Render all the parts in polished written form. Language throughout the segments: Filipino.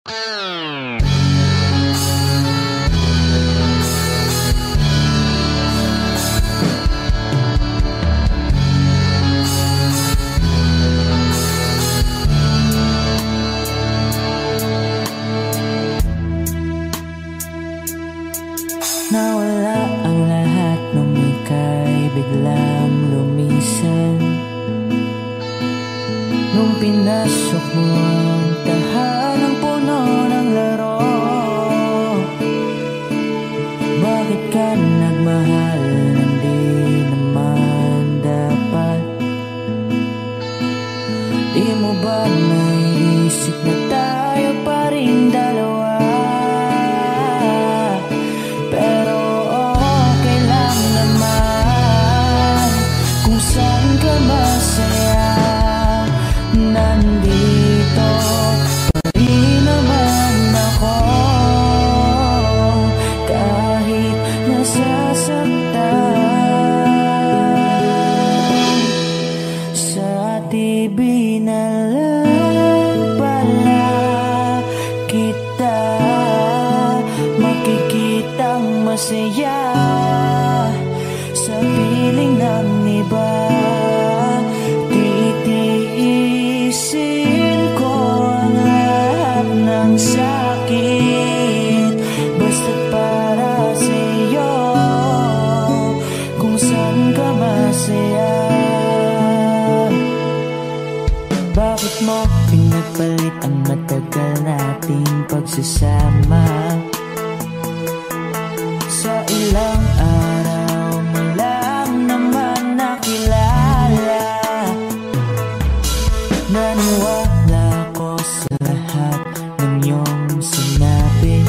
Nawala ang lahat nung ika'y biglang lumisan. Nung pinasok mo ang tahanang puno ng laro, bakit ka nagmahal nang di naman dapat? Di mo ba naisip na tayo pa rin dalawa? Pero okay lang naman kung saan ka masaya. Nandito pa rin naman ako, kahit nasasaktan. Sa TV na lang pala kita makikitang masaya. Sa piling ng iba, titiisin ko ang lahat ng sakit, basta't para sa'yo, kung saan ka masaya. Bakit mo pinagpalit ang matagal nating pagsasama? Sa ilang araw mo lang naman nakilala. Naniwala ko sa lahat ng iyong sinabi,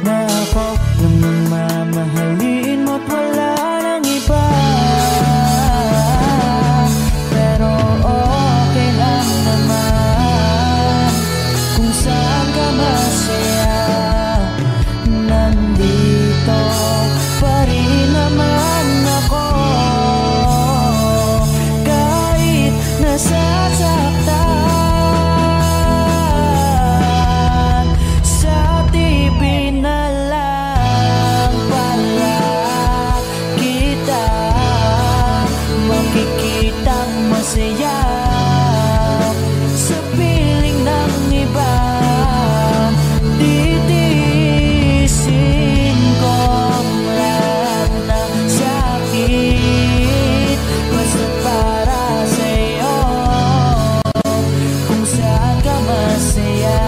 na ako lang ang mamahalin mo't wala nang iba. Pero okay lang naman kung saan ka masaya. Nandito pa rin naman ako, kahit nasasaktan. Sa TV na lang pala kita makikitang masaya. Sa piling ng iba, titiisin ko ang lahat ng sakit, basta't para sa'yo, kung saan ka masaya.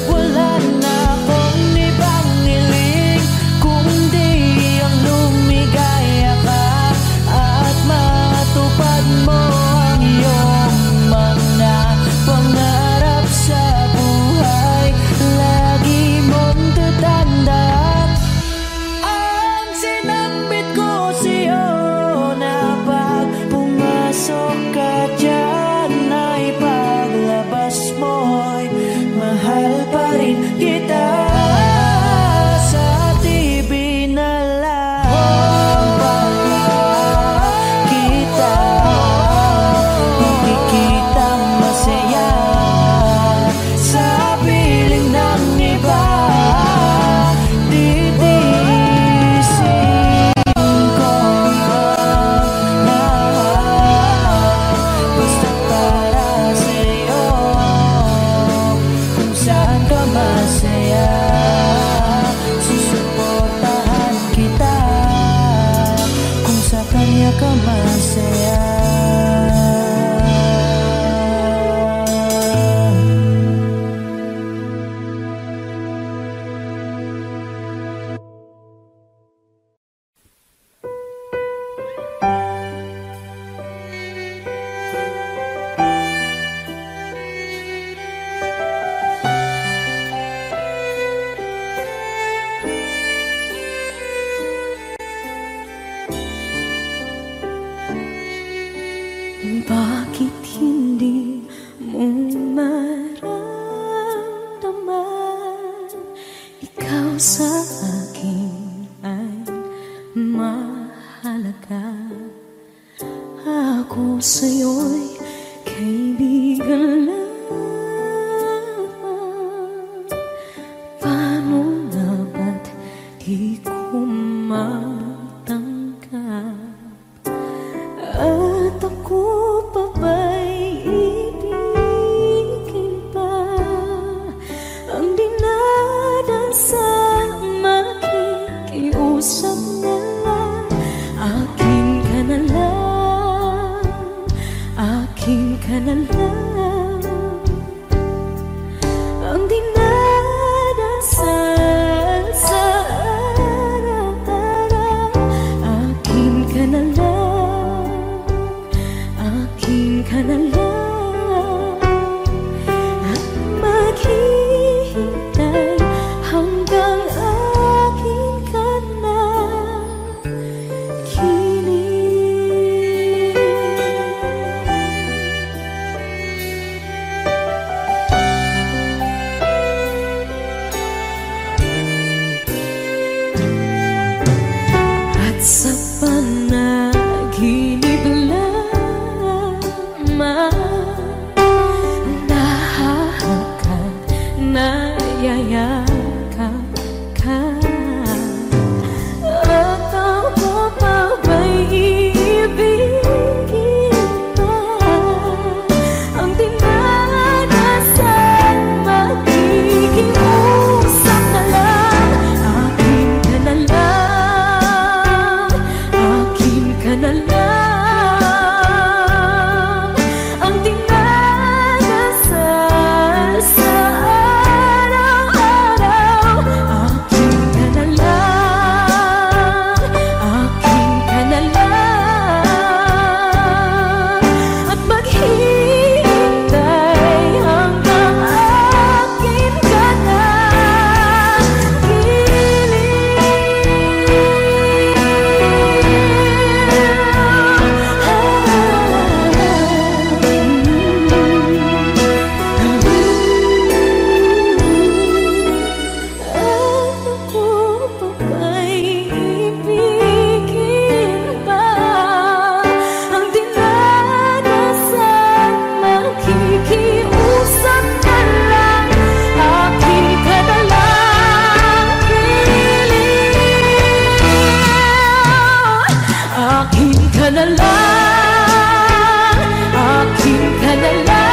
Wala na akong ibang hiling kundi ang lumigaya ka at matupad mo ang iyong mga pangarap sa buhay. Lagi mong tatandaan ang sinambit ko sa'yo, na pag pumasok ka dyan ay paglabas mo'y mahal pa rin kita. Sa TV na lang pala kita makikitang masaya. Sa piling ng iba, titiisin ko ang lahat, basta't para sa'yo, kung saan ka masaya. Susuportahan kita kung sa kanya ka masaya. Bakit hindi mo maramdaman ikaw sa akin ay mahalaga? ako sa'yo'y kaibigan lang. Paano nga ba't di ko matanggap? At ako pa ba'y ibigin pa? Ang dinadasal makikiusap na lang. Akin ka na lang, akin ka na lang. Ang dinadasal sa araw-araw. Akin ka na lang, akin ka na lang. At maghihintay hanggang akin ka na kilig. At sa panaginip lamang nahahagkan, nayayakap ka. At ako pa ba'y iibigin pa? Ang dinadasal makikiusap na lang. Akin ka na lang, akin ka na lang. Ang dinadasal sa araw-araw. Akin ka na lang, akin ka na lang. At maghihintay hanggang akin ka na Ako pa ba'y ibigin pa? Ang dinadasal makikiusap na lang. Akin ka na lang, kilig. Akin ka na lang, akin ka na lang.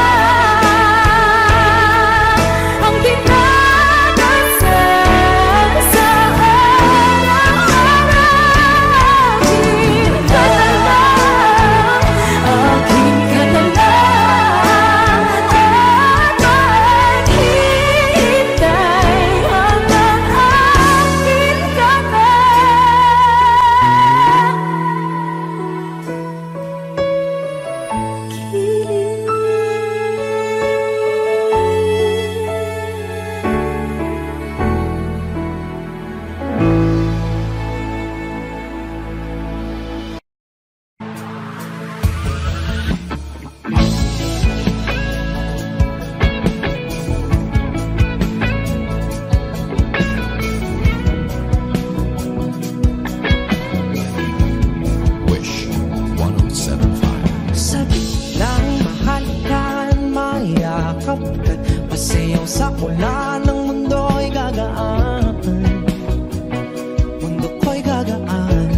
Ang dinadasal sa araw-araw. Akin ka na lang, akin ka na lang. At maghihintay hanggang akin ka na Wish 1075. Sabi ng mahal ka, mayakap ka, pasayaw sa ulan, ng mundo'y gagaan. Mundo ko'y gagaan.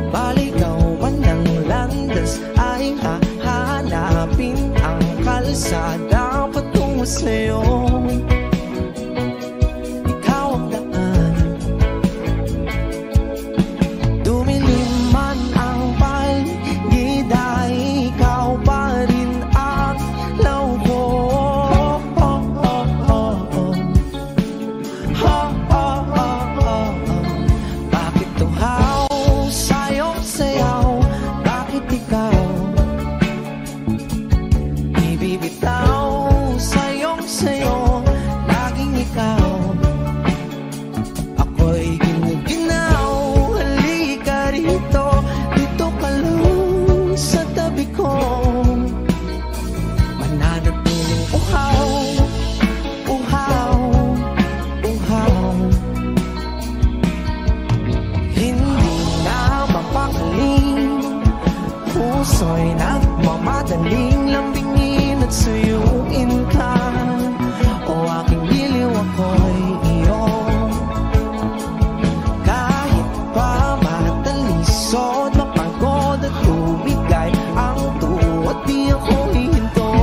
Baligaw man ng landas ay hahanapin ang kalsada patungo sa'yo. Ikaw ang daan. Dumilim man ang paligid ay ikaw pa rin ang law ko. Bakit tuhaw sa'yong sayaw? Bakit ikaw ibibitaw sa'yong sayo? puso'y nagmamadaling lambingin at suyuin ka. O aking giliw, ako'y iyo. Kahit pa matalisod, mapagod at lumigay ang tuwa, di ako hihinto.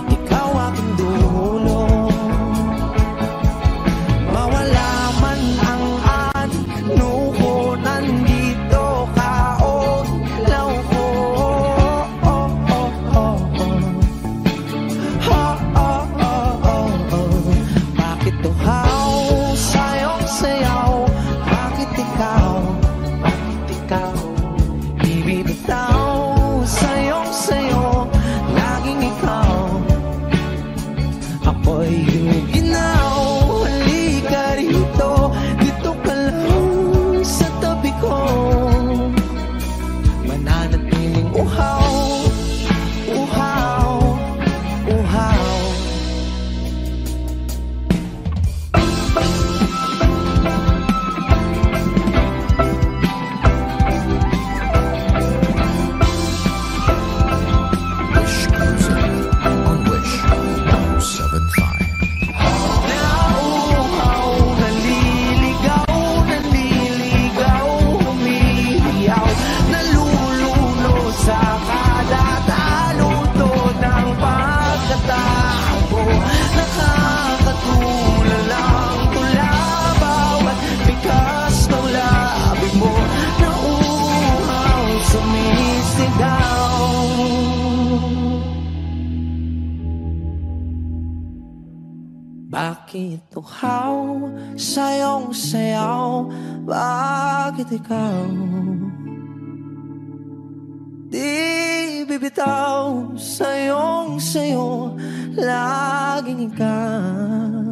Ikaw aking dulo. Mawala man ang ano ko, nandito ka o ilaw ko. Bakit tuhaw sa'yong sayaw? Bakit ikaw? Ibibitaw sa'yong sayo, laging ikaw. Ako'y ginaw, halika rito, dito ka lang sa tabi ko. Mananatiling uhaw, uhaw, uhaw. Wish Music on Wish 1075. Nauuhaw, naliligaw, naliligaw, humihiyaw, nalululo sa kada taluto ng pagkatao. Nakakatulala ang tula, bawat bigas ng labi mo. Nauuhaw, sumisigaw. Bakit tuhaw sa'yong sayaw? Bakit ikaw di bibitaw sa'yong sayo, laging ikaw.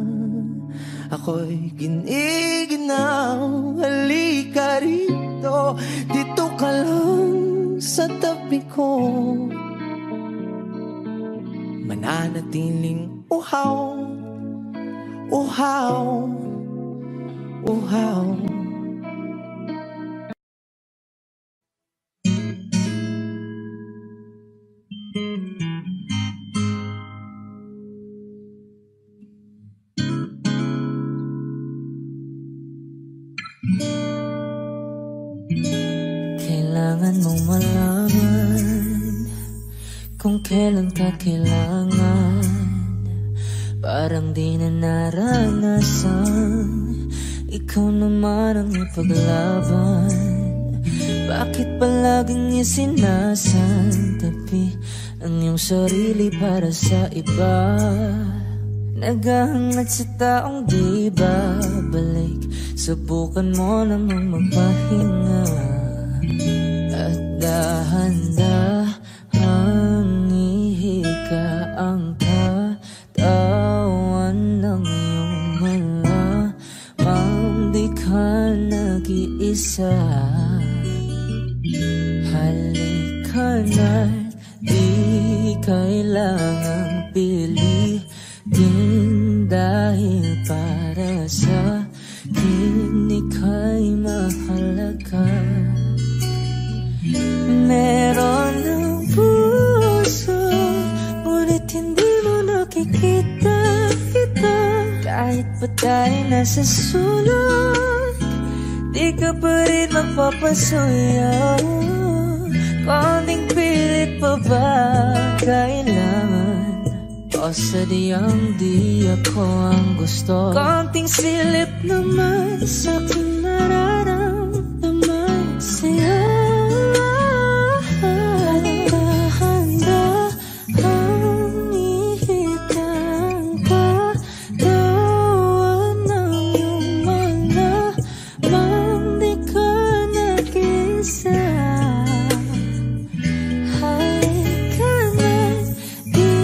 Ako'y giniginaw, halika rito, dito ka lang sa tabi ko. Mananatiling uhaw, uhaw, uhaw. Kailangan mong malaman kung kailan ka kailangan. Parang di na naranasan, ikaw naman ang ipaglaban. Bakit palaging isinasantabi ang iyong sarili para sa iba? Naghahangat sa taong di babalik, subukan mo namang magpahinga. At dahan-dahang ihika ang katawan ng iyong malamang di ka nag-iisa. Halika na't di kailangang pilitin, dahil para sa akin ika'y mahalaga. Meron ng puso, ngunit hindi mo nakikita ito. Kahit pa tayo nasa sulok, di ka pa rin magpapasuyo. Konting pilit pa ba kailangan? O sadyang di ako ang gusto? Konting silip naman sa aking nararamdaman sa'yo. Dahan-dahang ihika ang katawan ng iyong malamang di ka nag-isa. Halika na't di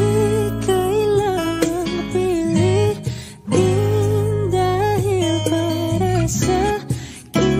kailangang pilitin, dahil para sa akin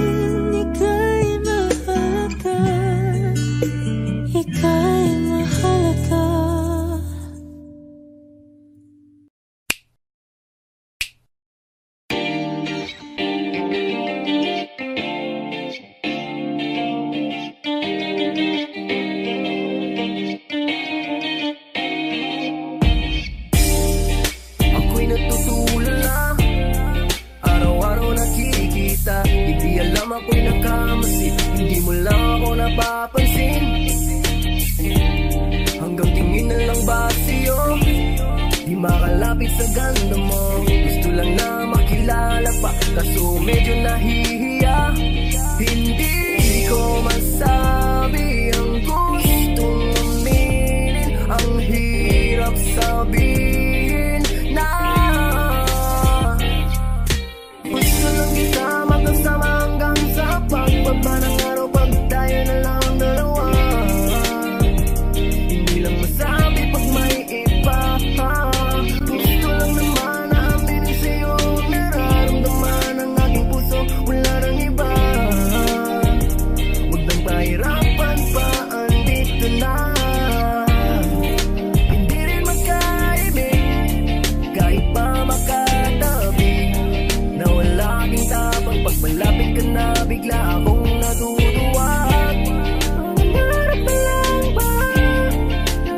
ako'y nakamasid. Hindi mo lang ako napapansin. Hanggang tingin na lang ba sa'yo, di makalapit sa ganda mo. Gusto lang na makilala pa, kaso medyo nahihiya. Hindi ko masabi ang gustong aminin. Ang hirap sabihin na gusto lang kita magkasama hanggang sa pagbaba ng araw, pag tayo na lang dalawa. Hindi lang masabi pag may iba. Gusto lang naman na aminin sa'yo ang nararamdaman ng aking puso. Wala nang iba. Huwag nang pahirapan pa, andito na. Hindi rin magkaibig kahit pa makatabi. Nawala aking tapang pag malapit ka na, bigla akong natutuwag. Nangarap na lang ba na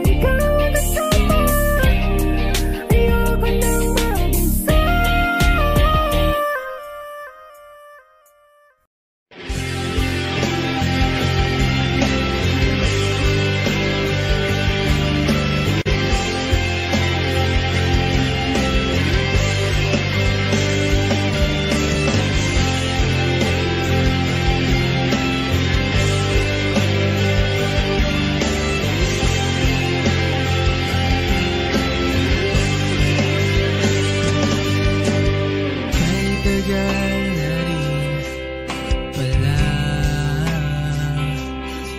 ikaw ang kasama? Ayoko nang mag-isa. May tagal na rin pala,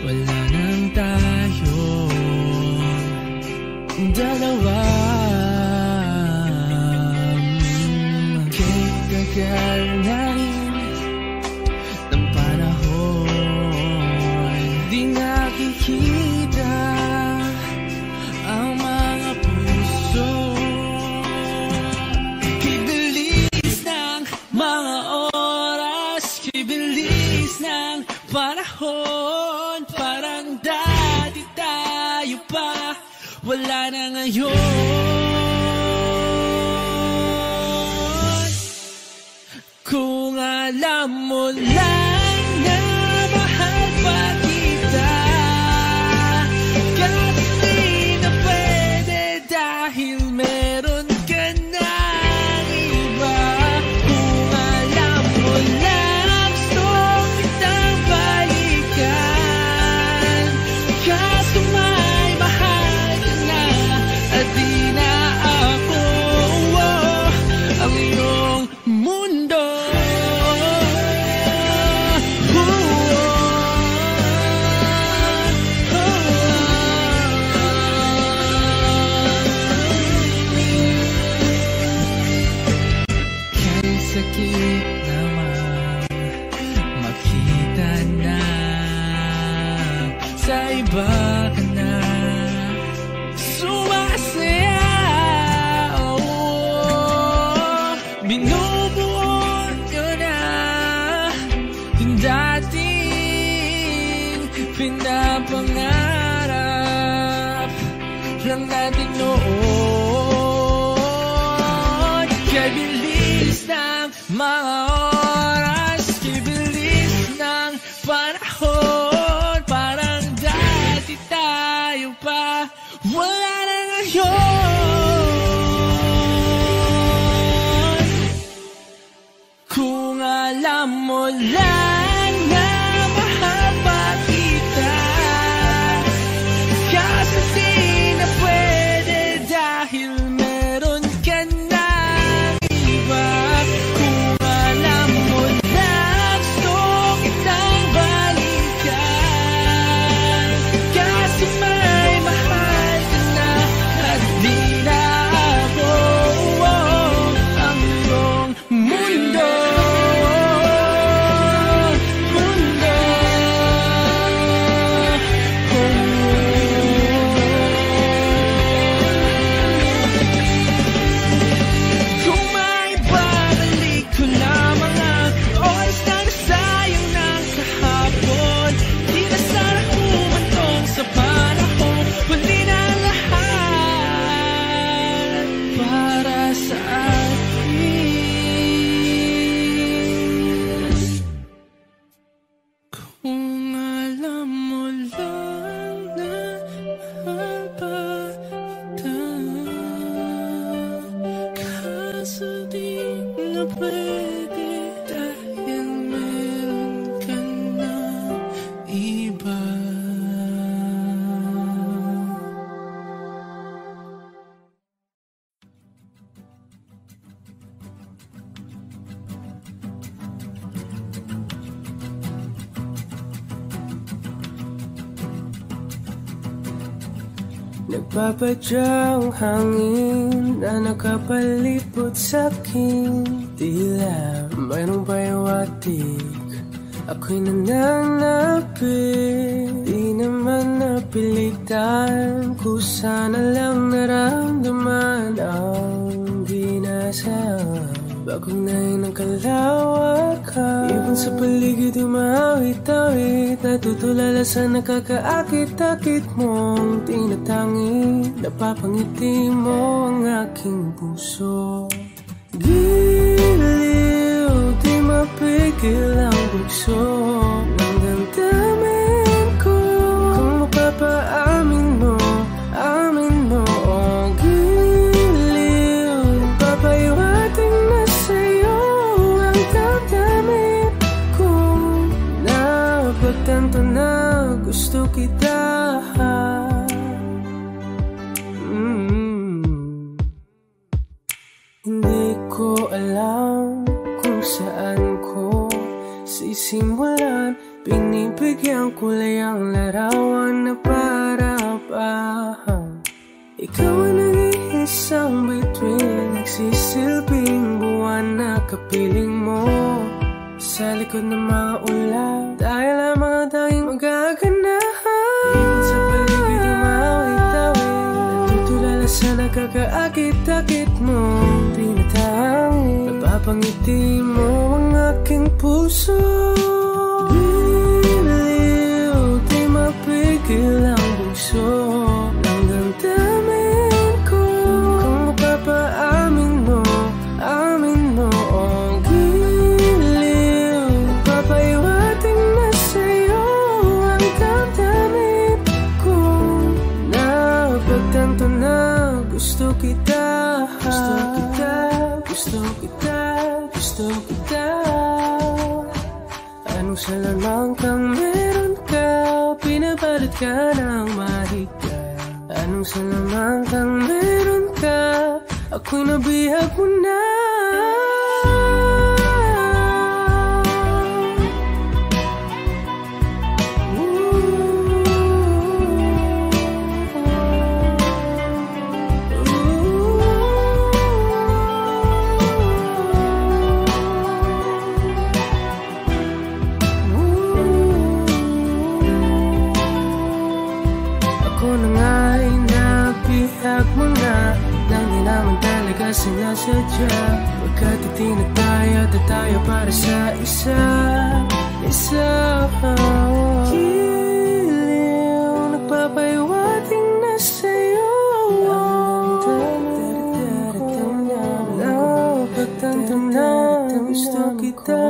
wala nang tayong dalawa. Kay tagal na rin ng panahon, di nakikita ang mga puso. Kay bilis ng mga oras, kay bilis ng panahon, parang dati tayo pa, wala na ngayon. Kung alam mo lang na mahal pa kita, kahit di na pwede dahil meron ka ng iba. Kung alam mo lang gusto kitang balikan, kaso may mahal ka na at di na ako ang iyong mundo. Kay sakit naman makita na sa iba ka na sumasaya. Binubuo ko na yung dating pinapangarap lang natin noon. Kay bilis ng mga oras, kay bilis ng panahon, parang dati tayo pa, wala na ngayon. Kung alam mo lang na mahal pa kita, kasi di na pwede dahil meron ka ng iba. Kung alam mo lang gusto kitang balikan, kasi may mahal ka na at di na ako ang iyong mundo. Mundo. Nagpapadyang hangin na nakapalipot sa'king dila. Mayroong payawatig, ako'y nananapit. Di naman napilitan, kusana lang naramdaman ang binasag. Bagong nahin ng kalawakan, ibon sa paligid umawit-awit. Natutulala sa nakakaakit-akit mong tinatangi. Napapangiti mo ang aking puso. Giliw, di mapigil ang bugso ng damdamin ko. Kung mapapaamin mo, amin mo. Oh, giliw, papahiwating na sa'yo ang damdamin ko. Napagtanto na gusto kita. Hindi ko alam kung saan ko sisimulan. Binibigyan kulay ang larawan na para-parahan. Ikaw ang nag-iisang bituin, nagsisilbing buwan na kapiling mo. Sa likod ng mga ulan, dahil lamang ang tanging magaganahan. Ibon sa paligid umawit-awit, natutulala sa nakakaakit-akit mo. Tinatangi, napapangiti mo ang aking puso. Giliw, di mapigil ang bugso ng damdamin ko. Kung mapapaamin mo, amin mo. Oh, giliw, papahiwating na sa'yo ang damdamin ko. Napagtanto na gusto kita. Gusto kita, gusto kita, gusto kita. Anong salamang kang meron ka, pinabalot ka ng mahigpit. Anong salamang kang meron ka, ako'y nabihag mo na. Sinasadya, pagkat itinataya tayo para sa isa. Giliw, nagpapahiwating na sa'yo ang damdamin ko. Napagtanto na gusto kita.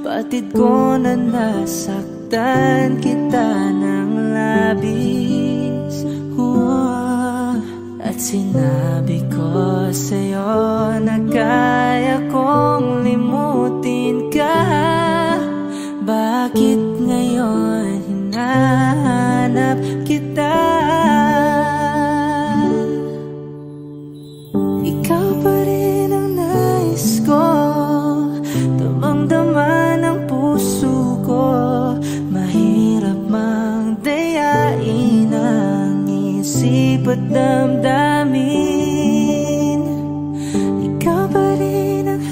Batid ko na nasaktan kita ng labis. At sinabi ko sa'yo na kaya kong limutin ka. Bakit ngayon hinahanap kita? Ikaw pa rin ang nais ko, damang-dama ng puso ko. Mahirap mang dayain ang isip at damdamin. Ikaw pa rin ang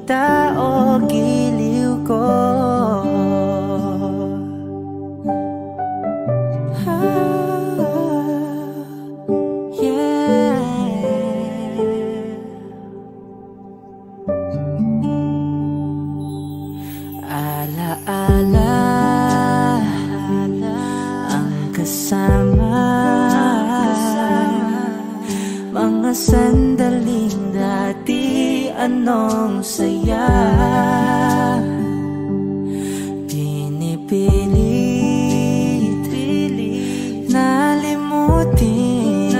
kita o giliw ko. Alaala ang kasama, mga sandaling dati anong saya. Pinipilit nalimutin,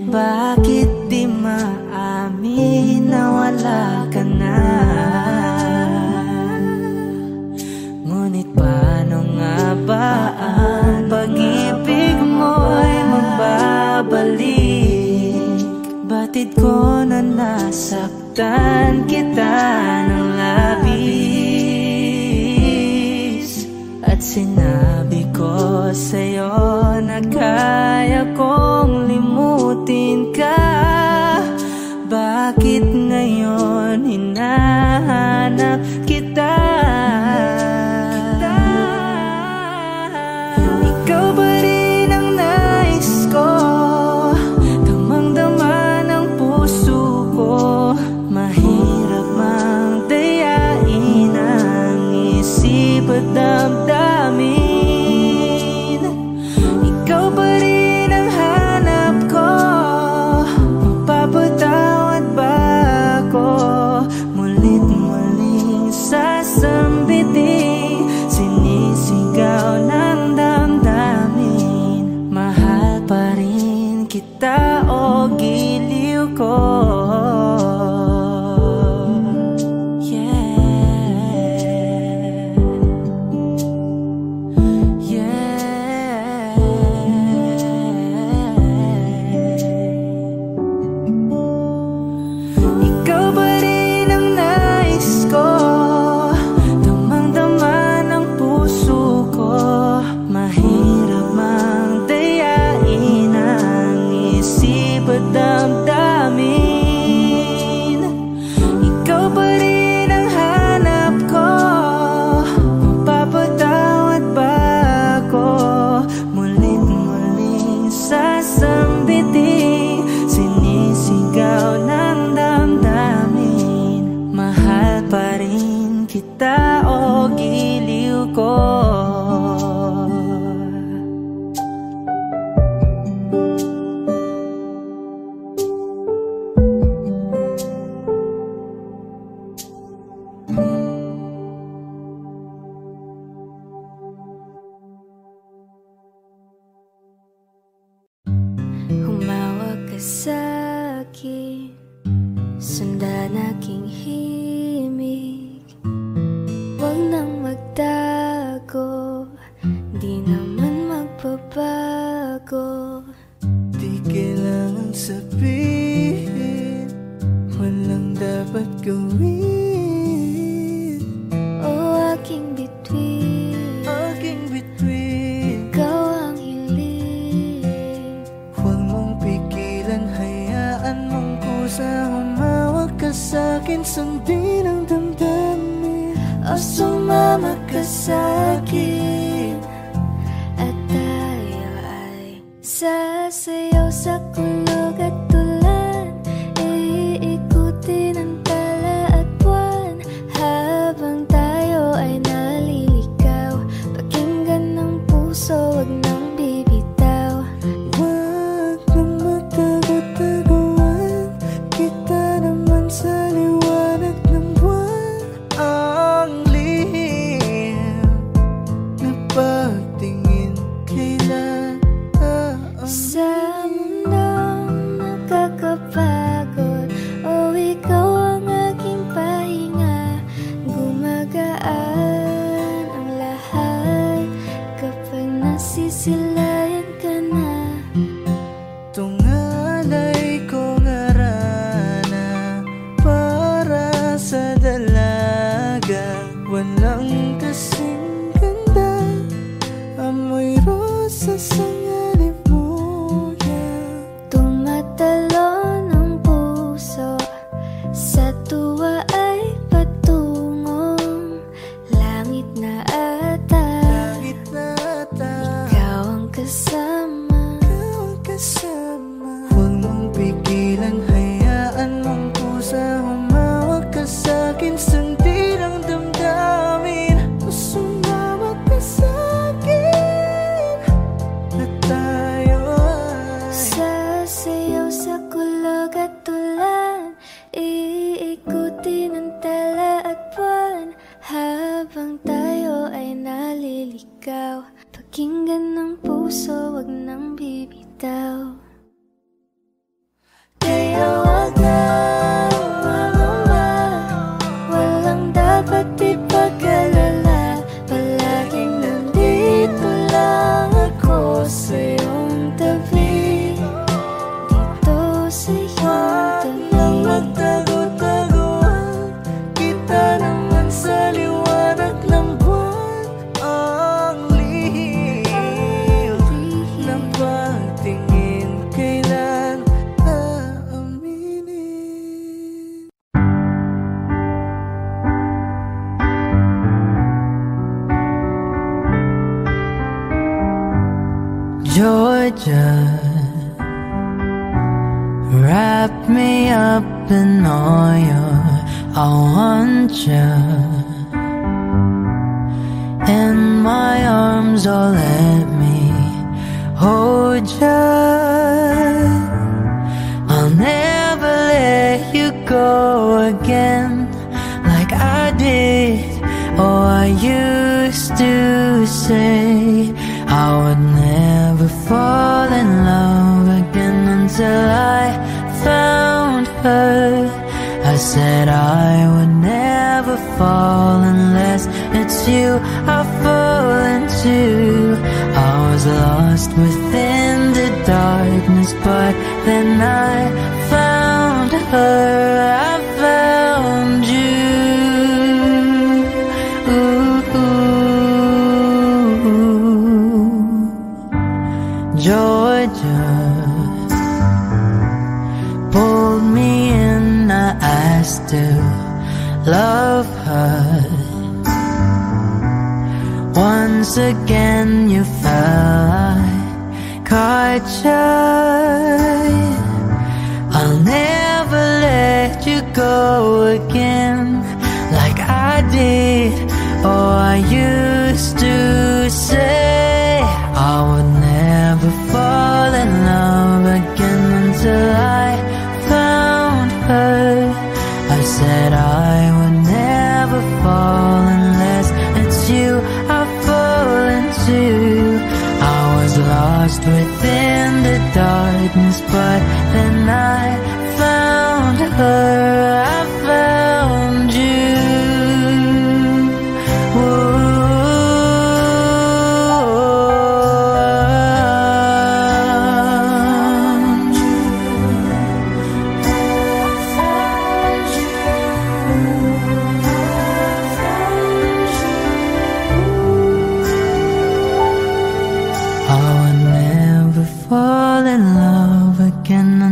bakit di maamin na wala ka na? Ngunit paano nga ba ang pag-ibig mo'y magbabalik? Batid ko na nasaktan kita ng labis, at sinabi ko sa'yo na kaya kong limutin ka. Bakit ngayon hinahanap kita? Ikaw ba rin ang nais ko? Damang-dama ng puso ko. Mahirap mang dayain ang isip at damdamin. Ikaw ba rin ang hanap ko? Mapapatawad ba ako? Mulit-muling sasambitin, sinisigaw ng damdamin. Mahal pa rin kita o giliw ko. Ikaw ba rin ang nais ko? Damang-dama ng puso ko. Mahirap mang dayain ang isip at damdamin. Ikaw ba rin ang hanap ko? Mapapatawad ba ako? Mulit-muling sasambitin, sinisigaw ng damdamin. Mahal pa rin kita o giliw ko. Humawag ka sa'kin, sundan aking himig. Huwag nang magtago, di naman magbabago. Di kailangan sabihin, walang dapat gawin. O aking bituin, Aking bituin, ikaw ang hiling. huwag mong pigilan, hayaan mong kusa. Humawag ka sa'kin, sundin ang damdamin. O sumama ka sa'kin, at tayo ay sasayaw sa kulog at tulan. Iikutin ang tala at buwan, habang tayo ay naliligaw. Pakinggan ng puso, wag nang bibitaw. Huwag nang magtago-taguan, kita naman sa liwanag ng buwan. Ang lihim na pagtingin kailan Sa mundong nakakapagod, o ikaw ang aking pahinga. Gumagaan ang lahat kapag nasisilayan ka na. tungalay kong arana para sa dalaga. Walang kasing ganda, amoy rosas ang alibuya. Tumatalon ang puso sa Georgia, wrap me up in oil. I want you in my arms, oh let me hold you. I'll never let you go again like I did. Oh, I used to say I would never fall in love again until I found her. I said I would never fall unless it's you I fall into. I was lost within the darkness, but then I found her. I found you. Georgia pulled me in, I asked to love her. Once again you fell, I caught you. I'll never let you go again like I did. Oh, I used to say I would never fall in love again until I found her. I said I would never fall unless it's you I fall into. I was lost within the darkness, but then I found her. I found you.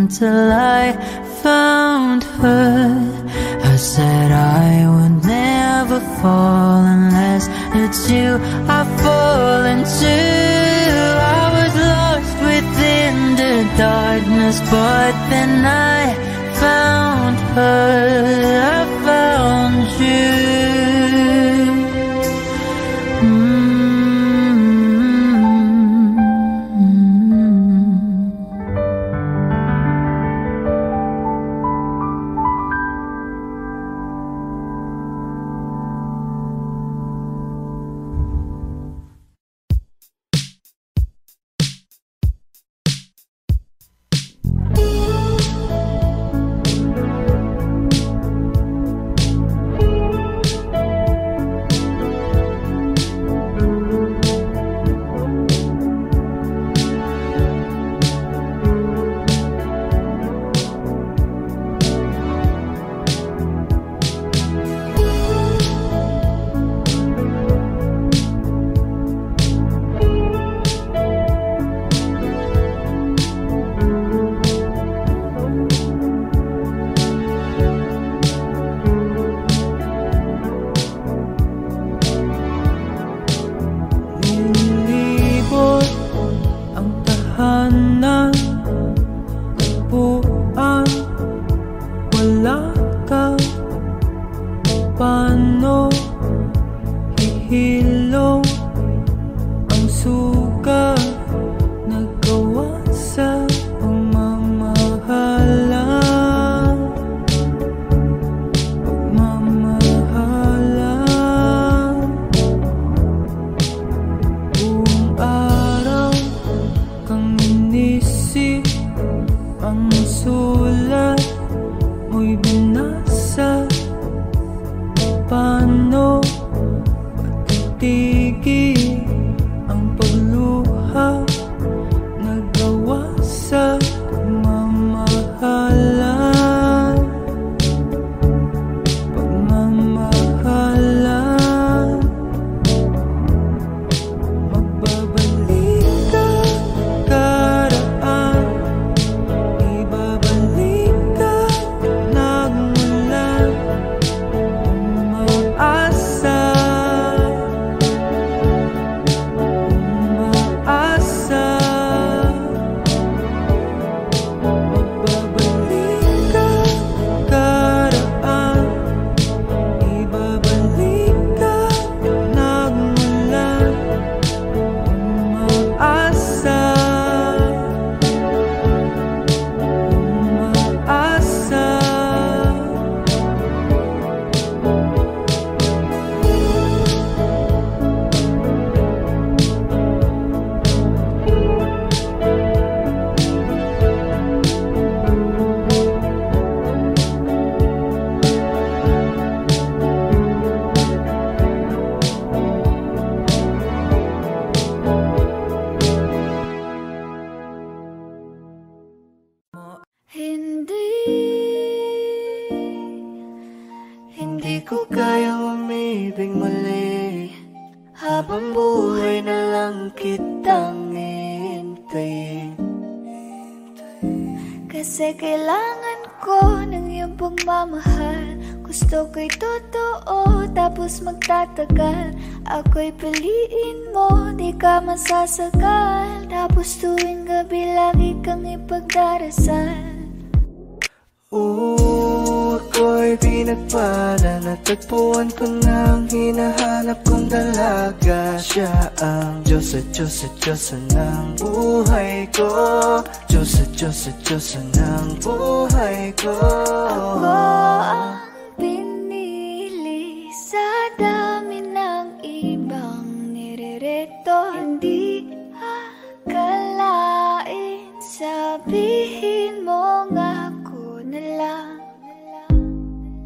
Until I found her. I said I would never fall unless it's you I fall into. I was lost within the darkness, but then I found her. I found you. ko kayang umibig muli, habang buhay na lang kitang hintayin. Kasi kailangan ko ng iyong pagmamahal. Gusto ko'y totoo, tapos magtatagal. Ako'y piliin mo, di ka masasakal. Tapos tuwing gabi lagi kang ipagdarasal. Ako'y pinagpala, natagpuan ko na ang hinahanap kong dalaga. Siya ang Diyos at Diyos at Diyosa ng buhay ko. Diyos at Diyos at Diyosa ng buhay ko. Ako ang pinili sa dami ng ibang nirereto. Hindi akalain, sabihin mo nga ako na lang.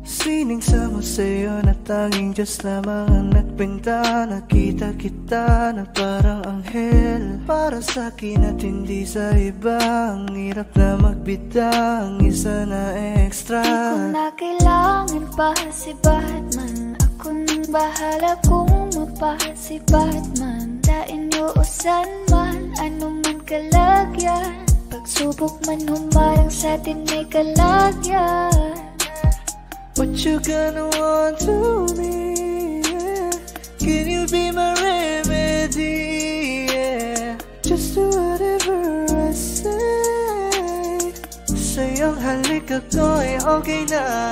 Sining sama sa'yo na tanging Diyos lamang ang nagbenta. Nakita kita na parang anghel para sa'kin at hindi sa iba. Ang hirap na magbita, ang isa na extra. Di ko na kailangan pa si Batman. Ako nang bahala kung mapasi Batman. Dain usan man, ano man kalagyan. Pagsubok man humarang sa'tin may kalagyan. What you gonna want to me, yeah? Can you be my remedy, yeah? Just do whatever I say. Sa'yong halik ako'y okay na.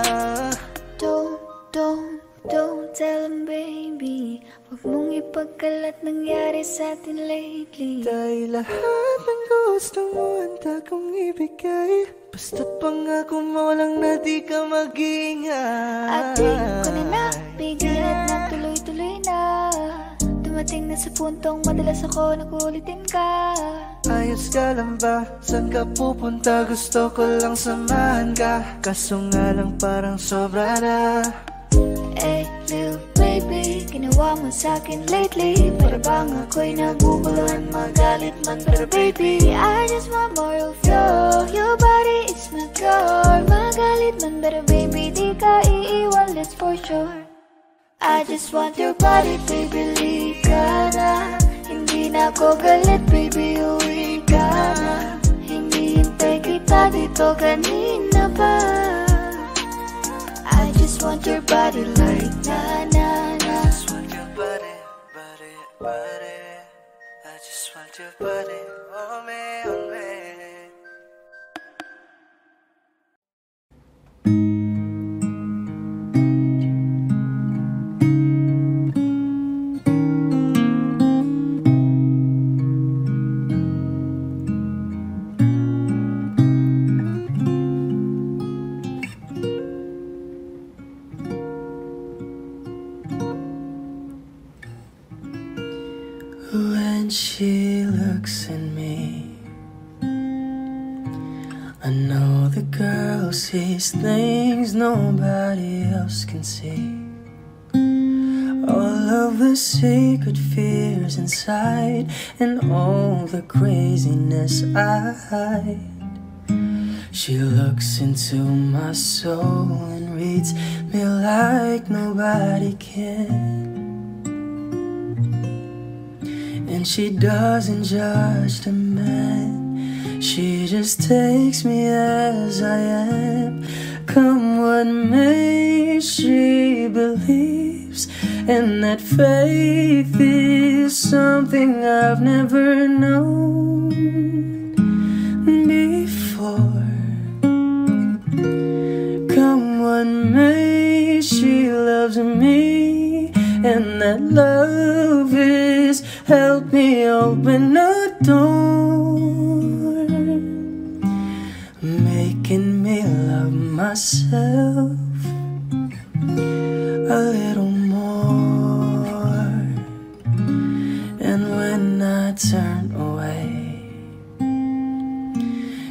Don't tell him, baby. Huwag mong ipagkalat nangyari sa'tin lately. Dahil lahat ng gusto mo handa kong ibigay. Basta pangako mo lang na di ka mag-ingay. At di ko na nabigyan at nagtuloy-tuloy na. Dumating na sa puntong madalas ako nakulitin ka. Ayos ka lang ba? Saan ka pupunta? Gusto ko lang samahan ka. Kaso nga lang parang sobra na. Hey, little baby, ginawa mo sa'kin lately. Para bang ako'y naguguluhan, magalit man. Pero baby, I just want more of you. Your body is my cure. Magalit man, pero baby, di ka iiwan, that's for sure. I just want your body, baby, lika na. Hindi na ako galit, baby, uwi ka na. Hindi hintay kita dito kanina pa. I just want your body like na-na-na. I just want your body, body, body. I just want your body, oh me, oh me. When she looks at me, I know the girl sees things nobody else can see. All of the secret fears inside and all the craziness I hide. She looks into my soul and reads me like nobody can. And she doesn't judge the man, she just takes me as I am. Come what may, she believes, and that faith is something I've never known before. Come what may, she loves me, and that love is help me open a door, making me love myself a little more. And when I turn away,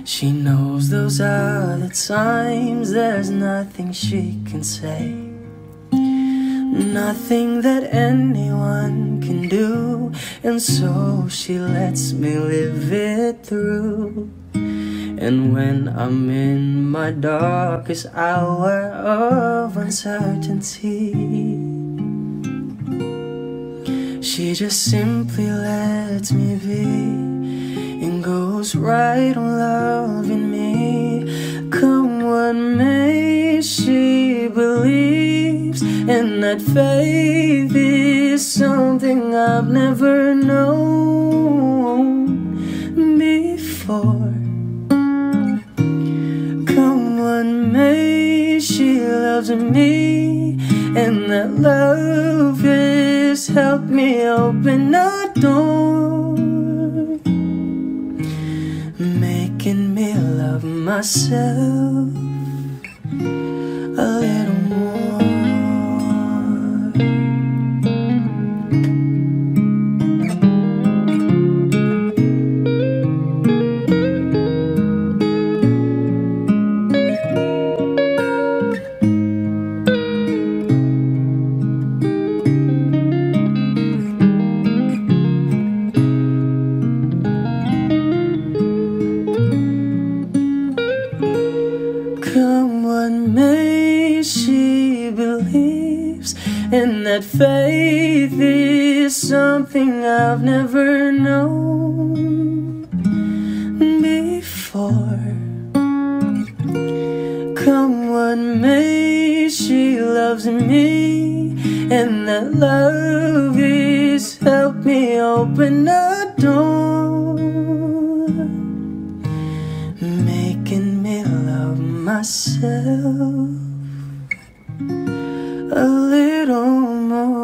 she knows those are the times there's nothing she can say, nothing that anyone can do, and so she lets me live it through. And when I'm in my darkest hour of uncertainty. She just simply lets me be and goes right on loving me. Come what may, she believes, and that faith is something I've never known before. Come what may, she loves me, and that love has helped me open a door, making me love myself a little more. And that faith is something I've never known before. Come what may, she loves me, and that love has helped me open a door, making me love myself a little more.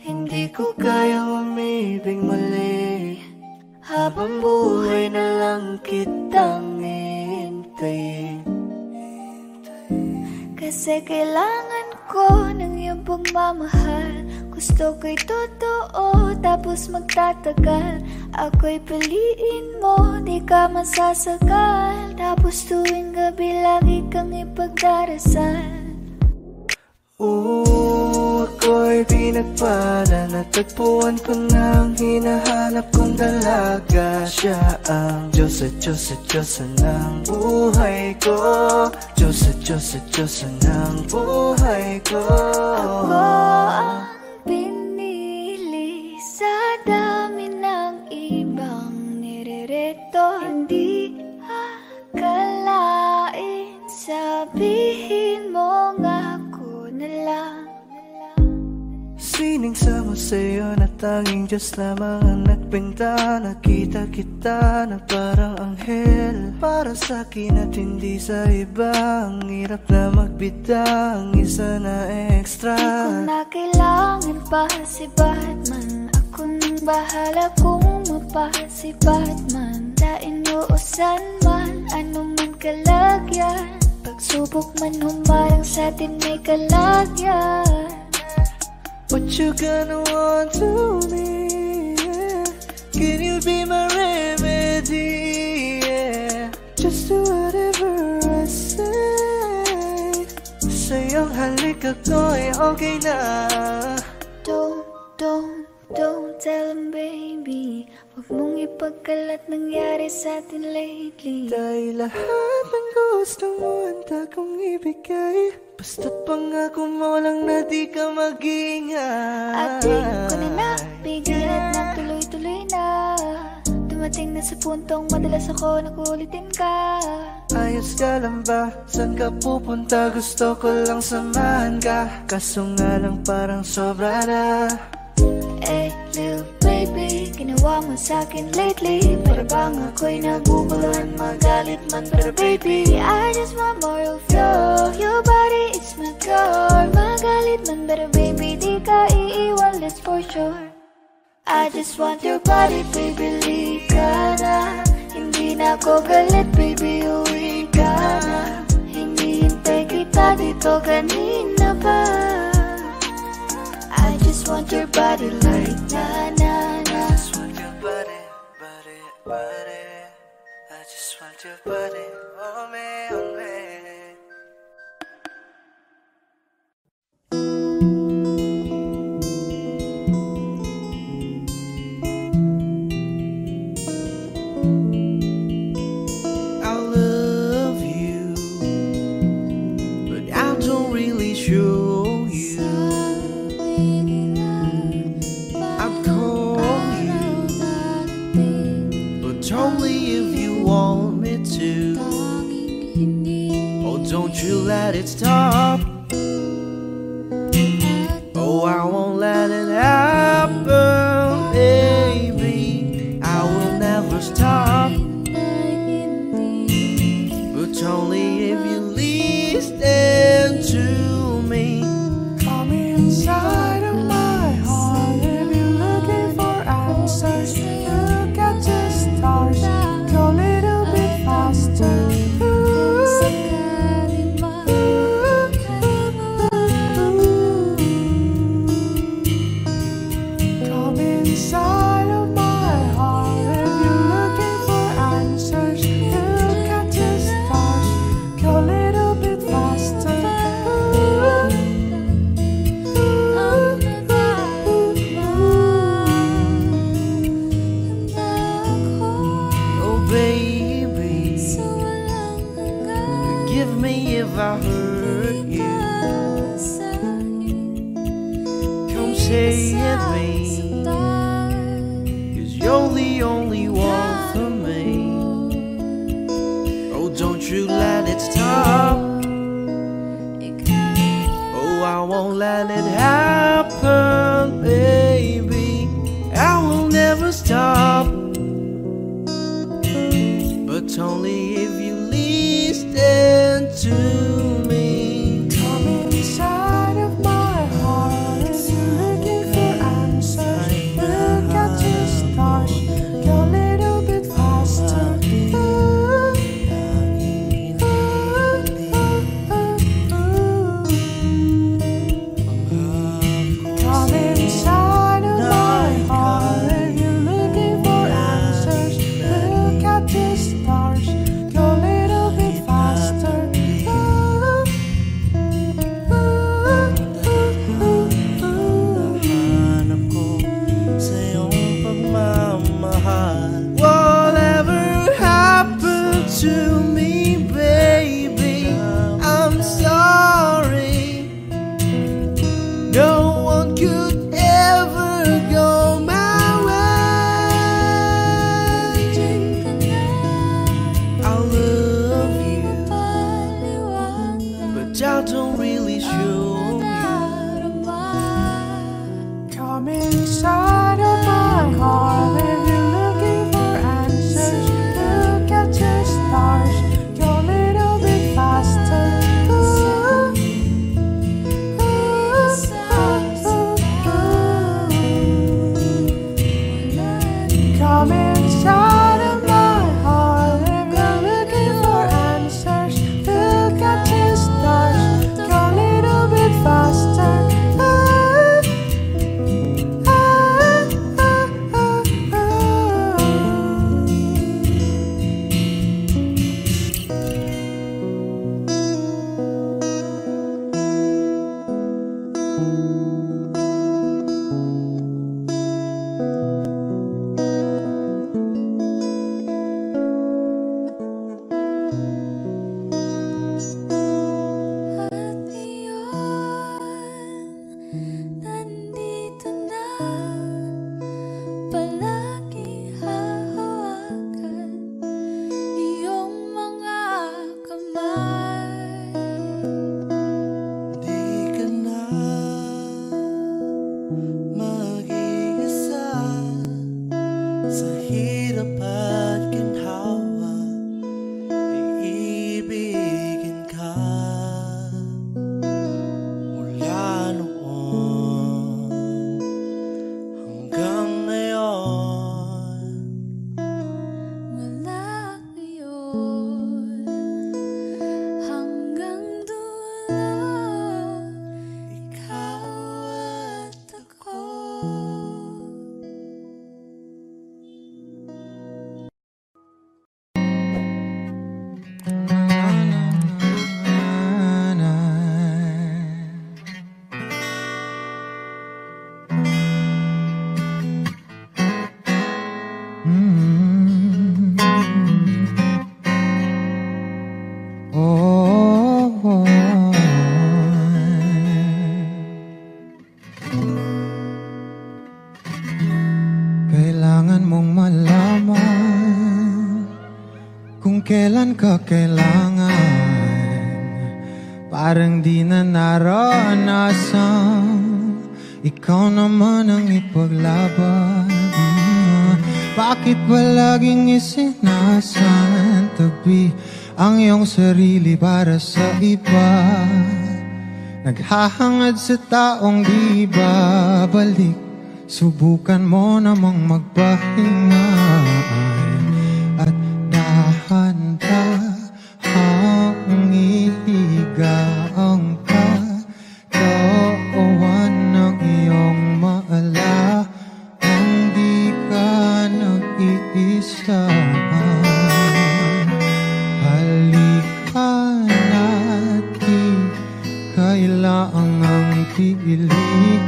Hindi ko kayang umibig muli, habang buhay na lang kitang hintayin. Kasi kailangan ko ng iyong pagmamahal. Gusto ko'y totoo, tapos magtatagal. Ako'y piliin mo, di ka masasagal. Tapos tuwing gabi lagi kang ipagdarasal. Ako'y pinagpala, natagpuan ko na ang hinahanap kong dalaga. Siya ang Diyos at Diyos at Diyos ng buhay ko. Diyos at Diyos at Diyos ng buhay ko. Ako ang pinili sa dami ng ibang nirereto. Hindi akalain, sabihin mo nga ako na lang. Sining sama sa'yo na tanging Diyos lamang ang nagbenta. Nakita kita na parang anghel para sa'kin at hindi sa iba. Ang hirap na magbitang isa na extra. Di ko na kailangan pa si Batman. Ako nang bahala kung mapa si Batman. Dainuusan man, ano man kalagyan. Pagsubok man humarang sa'tin may kalagyan. What you gonna want to me, yeah? Can you be my remedy, yeah? Just do whatever I say. Sa'yong halik ako'y okay na. Don't tell him, baby. Huwag mong ipagkalat nangyari sa'tin lately. Dahil lahat ng gusto mo handa kong ibigay. Basta pangako mo lang na di ka mag-ingay. At di ko na nabigyan at nagtuloy-tuloy na. Dumating na sa puntong madalas ako nakulitin ka. Ayos ka lang ba? Saan ka pupunta? Gusto ko lang samahan ka. Kaso nga lang parang sobra na. Hey, little baby, ginawa mo sa'kin lately. Para bang ako'y naguguluhan, magalit man. Pero baby, I just want more of you. Your body is my core. Magalit man, pero baby, di ka iiwan, that's for sure. I just want your body, baby, lika na. Hindi na ako galit, baby, uwi ka na. Hinihintay kita dito kanina pa. I just want your body like na-na-na. I just want your body, body, body. I just want your body, oh me, oh me. don't you let it stop. Oh, I won't let it happen, baby. I will never stop, but only if you listen to me. Come inside of my heart if you're looking for answers. Look at the stars, go a little bit faster. Come inside of my heart if you're looking for answers. Look at the stars, go a little bit faster. Oh baby, forgive me if I hurt you. Come say it me, 'cause you're the only one for me. Oh, don't you let it stop. Oh, I won't let it happen, baby. I will never stop, but only if you listen to me. Come inside of my heart if you're looking for answers. Look at the stars, go a little bit faster. Come inside of my heart if you're looking for answers. Look at the stars, go a little bit faster. Hanap ko sa iyong pagmamahal. Whatever happened to me, baby, I'm sorry. No one could ever go my way. I love you, but I don't really show you. Come inside of my heart if you're looking for answers. Look at the stars, go a little bit faster. Come inside of my heart if you're looking for answers. Look at the stars, go a little bit faster. Nandito na, palagi hahawakan iyong mga kamay. Di ka na mag-iisa sa hirap at ginhawa. Iibigin ka mula noon hanggang ngayon. Mula ngayon hanggang dulo, ikaw at ako. Kailangan mong malaman kung kailan ka kailangan. parang di na naranasan. Ikaw naman ang ipaglaban. Bakit ba laging isinasantabi ang iyong sarili para sa iba? Naghahangad sa taong di babalik. Subukan mo namang magpahinga at dahan-dahang ihiga ang katawan ng iyong maala. Hindi ka nag-iisa. Halika na't di kailangang pilitin,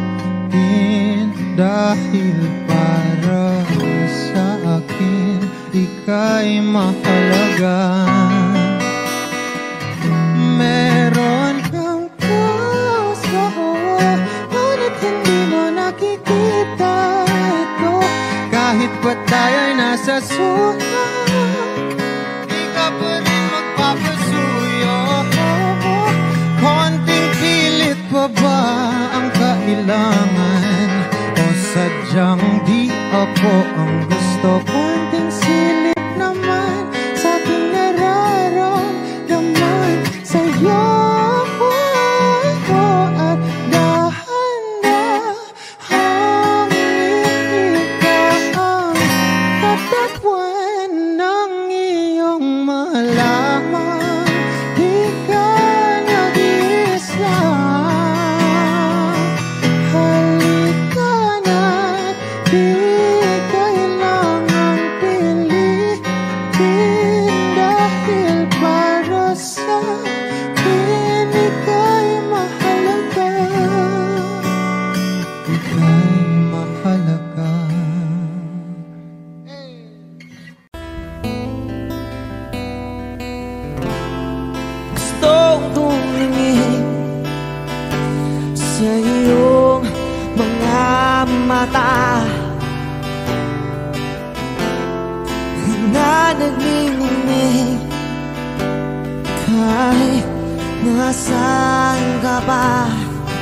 dahil para sa akin ika'y mahalaga. Meron kang puso, ngunit hindi mo nakikita ito. Kahit pa tayo'y nasa suha, di ka pa rin magpapasuyo. Konting pilit pa ba ang kailangan? O sadyang di ako ang gusto? Konting silip naman sa aking nararamdaman sa'yo. At dahan-dahang ikaw ang katawan ng iyong malaman. Di ka nag-iisa. Halika na't di kailangang pilitin, dahil para sa akin ika'y mahalaga. Ika'y mahalaga. Gustong tumingin sa iyong mga mata na nagniningning kahit nasaan ka pa.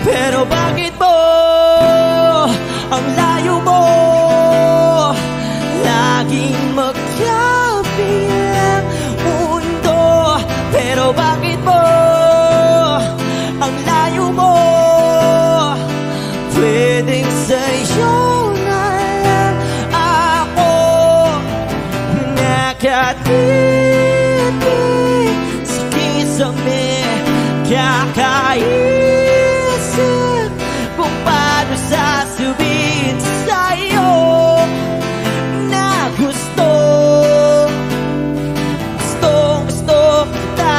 Pero bakit mo ang layo mo laging magkabilang mundo? Pero bakit mo ang layo mo? Pwedeng sa'yo na lang ako nakatitig sa kisame. Kakaisip kung paano sasabihin sa'yo na gusto kita.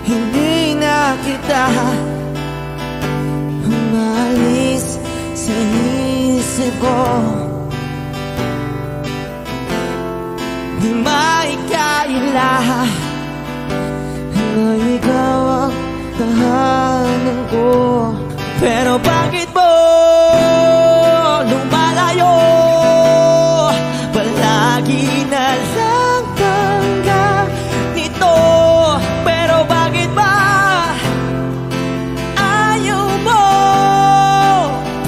Hindi na kita umalis sa isip ko. Di maikaila na ikaw ang tahanan ko. Pero bakit mo lumalayo? Palagi na lang hanggang nito. Pero bakit ba ayaw mo?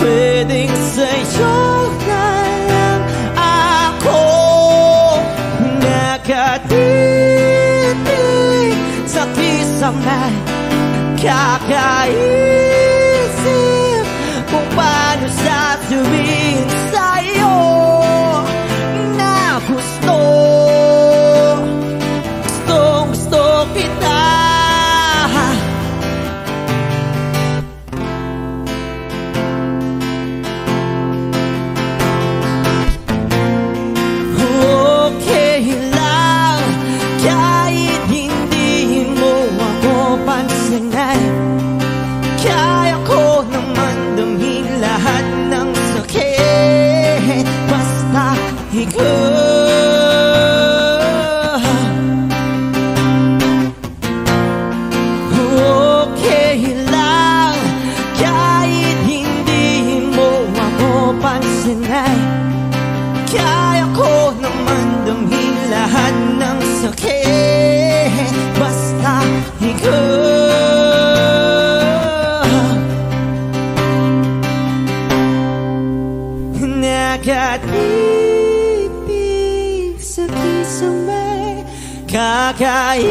Pwedeng sa'yo na lang ako nakatitig sa kisame. Kakaisip kung paano sasabihin sa'yo na gusto kita. Okay lang kahit hindi mo ako pansinin. Kaya ko naman damhin lahat ng sakit. minsan ay kaya ko naman damhin lahat ng sakit. Basta ikaw nakatipig sa piso may kakaisip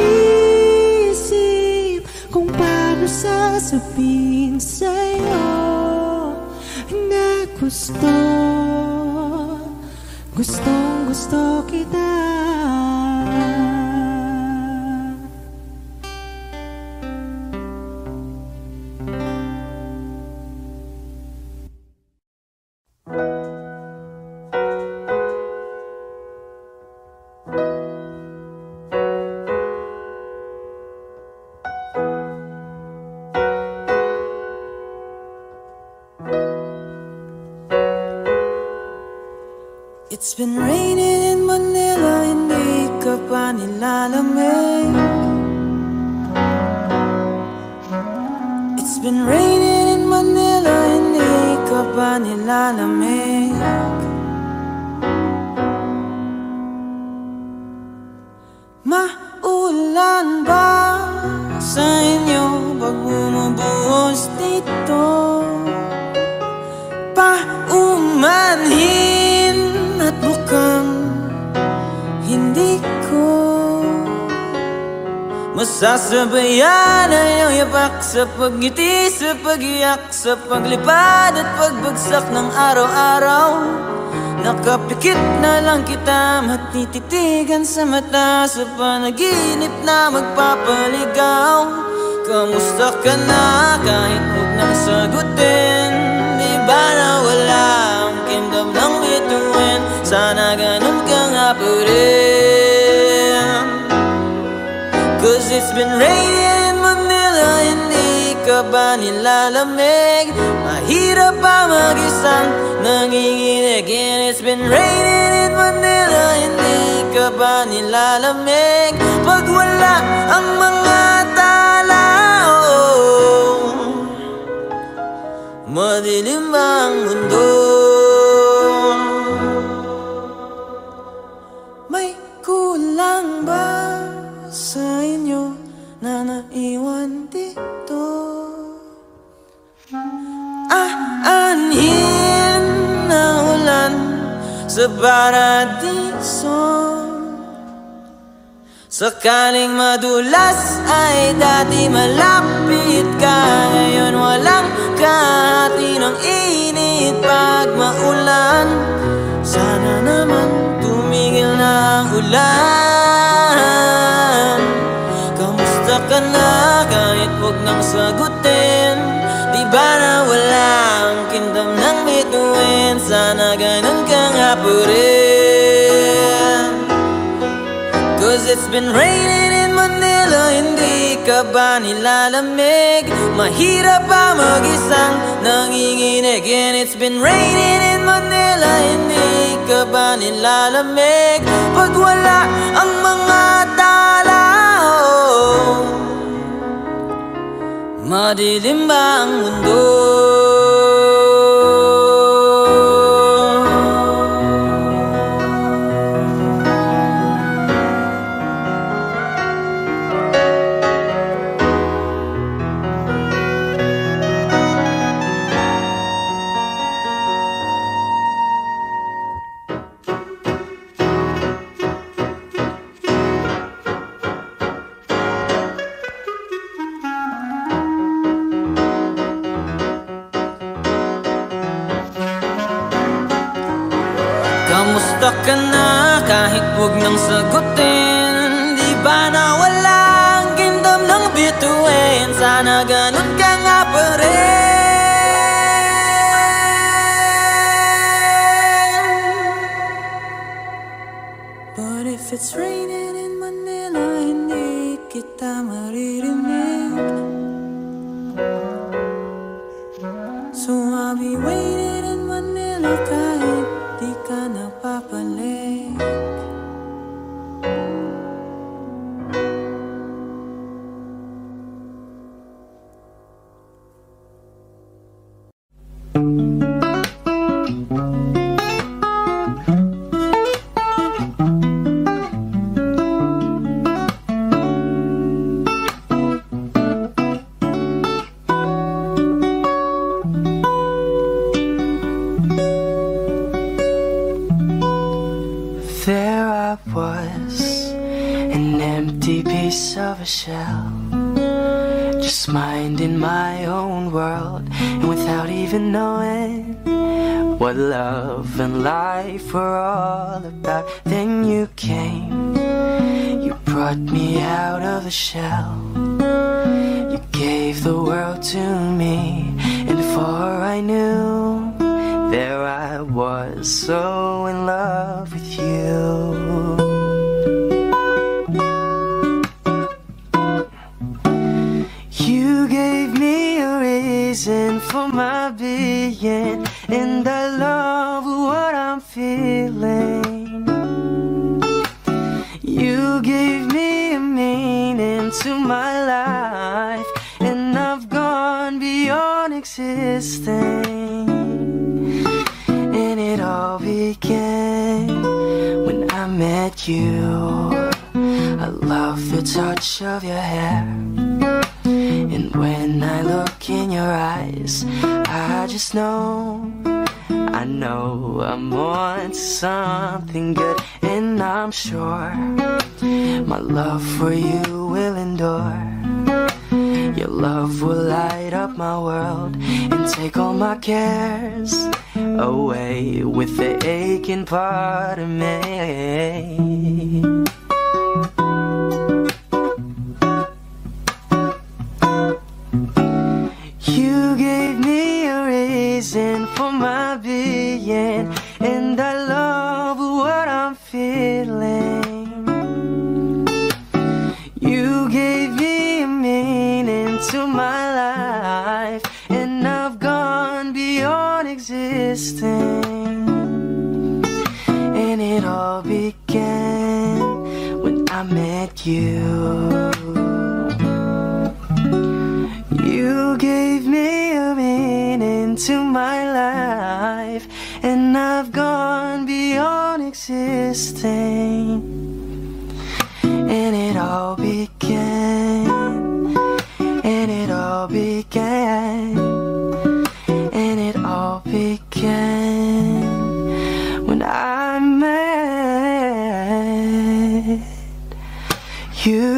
kung paano sasabihin sa'yo na gustong gusto kita. It's been raining in Manila, hindi ka pa nilalamig. It's been raining in Manila, hindi ka pa nilalamig. Maulan ba sa inyo pag bumubuhos dito? Paumanhin at mukhang hindi ko masasabayan ang iyong yapak sa pagngiti, sa pagiyak, sa paglipad at pagbagsak ng araw-araw. Nakapikit na lang kita, matititigan sa mata, sa panaginip na magpapaligaw. Kamusta ka na kahit huwag nang sagutin? Di ba na wala ang kingdom ng bituin? Sana ganun ka nga pa rin. Cause it's been raining in Manila, hindi ka ba nilalamig? Mahirap pa mag-isang nanginginig. And it's been raining in Manila, hindi ka ba nilalamig? Pag wala ang mga tala, madilim ang mundo. May kulang ba sa inyo na naiwan dito? Aanhin na ulan sa paradiso. Sakaling madulas ay dati malapit ka, ngayon walang kahati ng init pag maulan. Sana naman tumigil na ang ulan. Kamusta ka na kahit huwag nang sagutin? Di ba na wala ang kingdom ng bituin? Sana ganun ka nga pa rin. Cause it's been raining in Manila, hindi ka ba nilalamig? Mahirap pa mag-isang nanginginig. And it's been raining in Manila, hindi ka ba nilalamig? Pag wala ang mga tala, madilim ba ang mundo? Kamusta ka na kahit huwag nang sagutin? Di ba na wala ang kingdom ng bituin? Sana ganun ka nga pa rin. But if it's raining in Manila, hindi kita maririnig. So I'll be waiting in Manila kahit di ka napapalik. empty piece of a shell, just minding my own world. And without even knowing what love and life were all about, then you came, you brought me out of the shell. You gave the world to me, and before I knew, there I was, so in love with you. You gave me a reason for my being, and I love what I'm feeling. You gave me a meaning to my life, and I've gone beyond existing. And it all began when I met you. I love the touch of your hair, and when I look in your eyes, I just know, I know I'm on to something good. And I'm sure my love for you will endure. Your love will light up my world and take all my cares away with the aching part of me. You gave me a reason for my being, and I love what I'm feeling. You gave me a meaning to my life, and I've gone beyond existing. And it all began when I met you. You gave me a meaning to my life, and I've gone beyond existing. And it all began, and it all began, and it all began when I met you.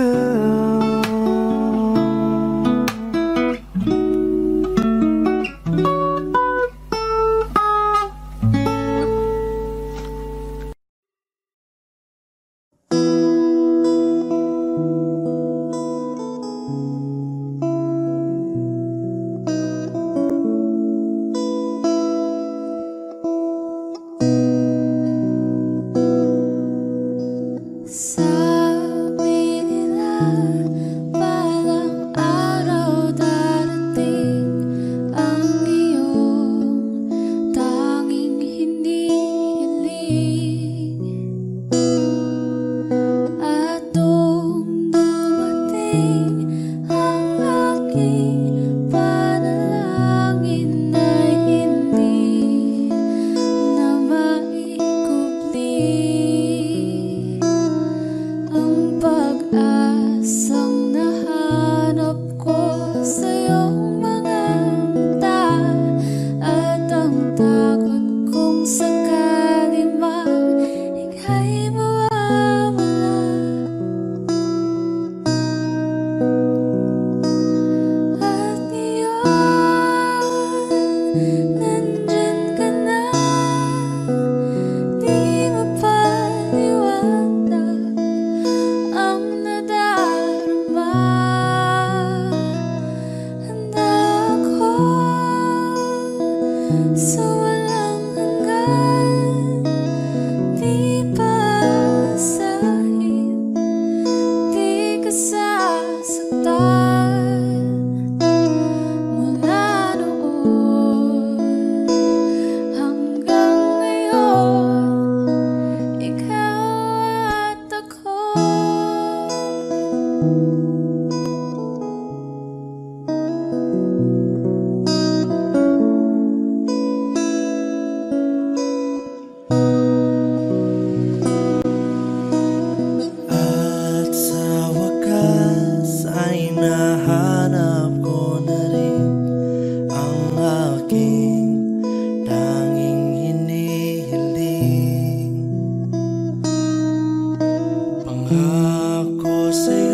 Pangako sa'yo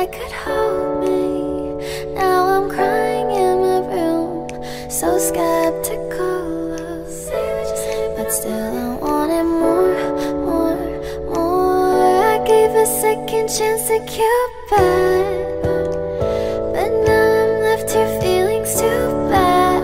that could hold me. Now I'm crying in my room, so skeptical, but still I wanted more, more, more. I gave a second chance to Cupid, but now I'm left here feeling too bad.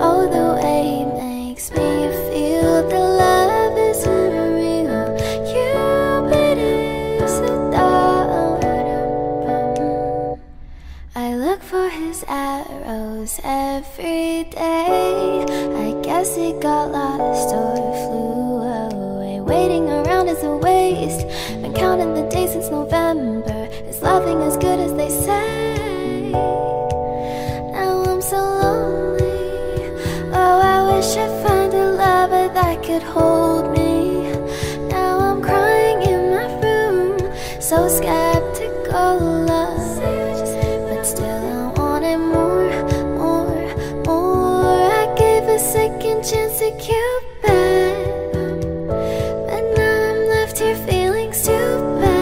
Oh, the way he makes me feel the love is unreal. Cupid is so dumb. I look for his arrows every day. I guess he got lost or flew away. Waiting around is a waste. Been counting the days since November. Is loving as good as they say? Now I'm so lonely. Oh, I wish I'd find a lover that could hold me. Now I'm crying in my room, so skeptical of, but still I wanted more, more, more. I gave a second chance to Cupid, but now I'm left here feeling too bad.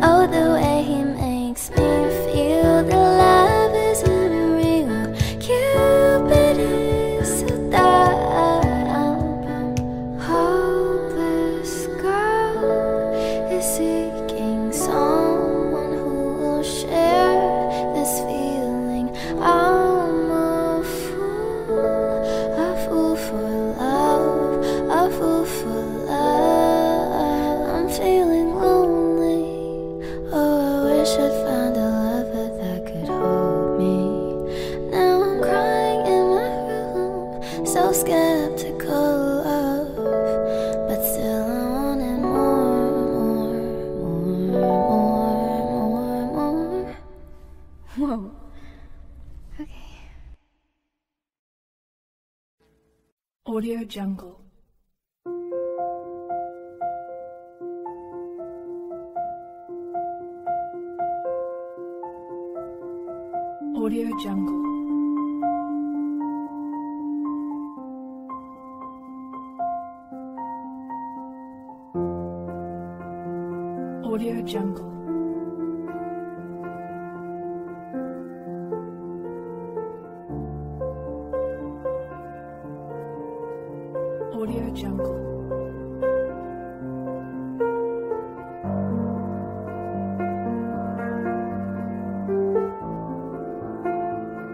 Oh, the way he makes me feel the love is unreal. Cupid is so dumb. Hopeless girl is seeking someone who will share this feeling. I'm a fool for love, a fool for love. I'm feeling lonely. Oh, I wish I'd found a lover that could hold me. Now I'm crying in my room, so skeptical of, but still I wanted more, more, more, more. Whoa. Okay. Audio Jungle. Audio Jungle. Audio Jungle. Audio Jungle.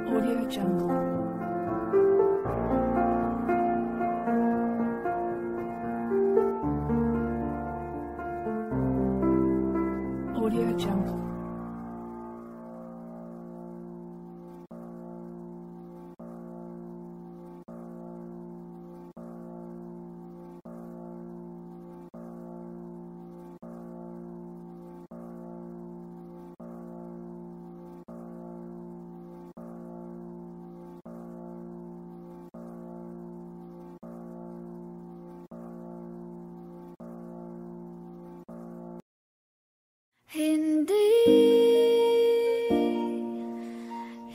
Audio Jungle. Audio Jungle.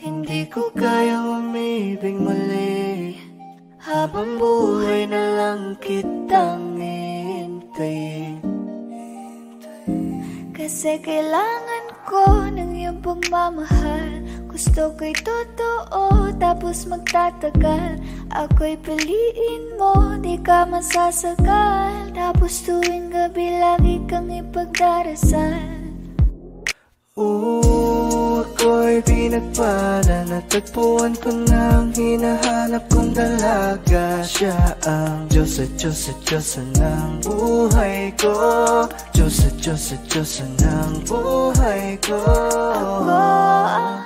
Hindi ko kayang umibig muli. Habang buhay na lang kitang hintayin. Kasi kailangan ko ng iyong pagmamahal. Gusto ko'y totoo, tapos magtatagal. Ako'y piliin mo, di ka masasagal. Tapos tuwing gabi lagi kang ipagdarasal. Ako'y pinagpala, natagpuan ko ng hinahanap kong dalaga. Siya ang Diyos at Diyos at Diyos ng buhay ko. Diyos at Diyos at Diyos ng buhay ko. Ako ang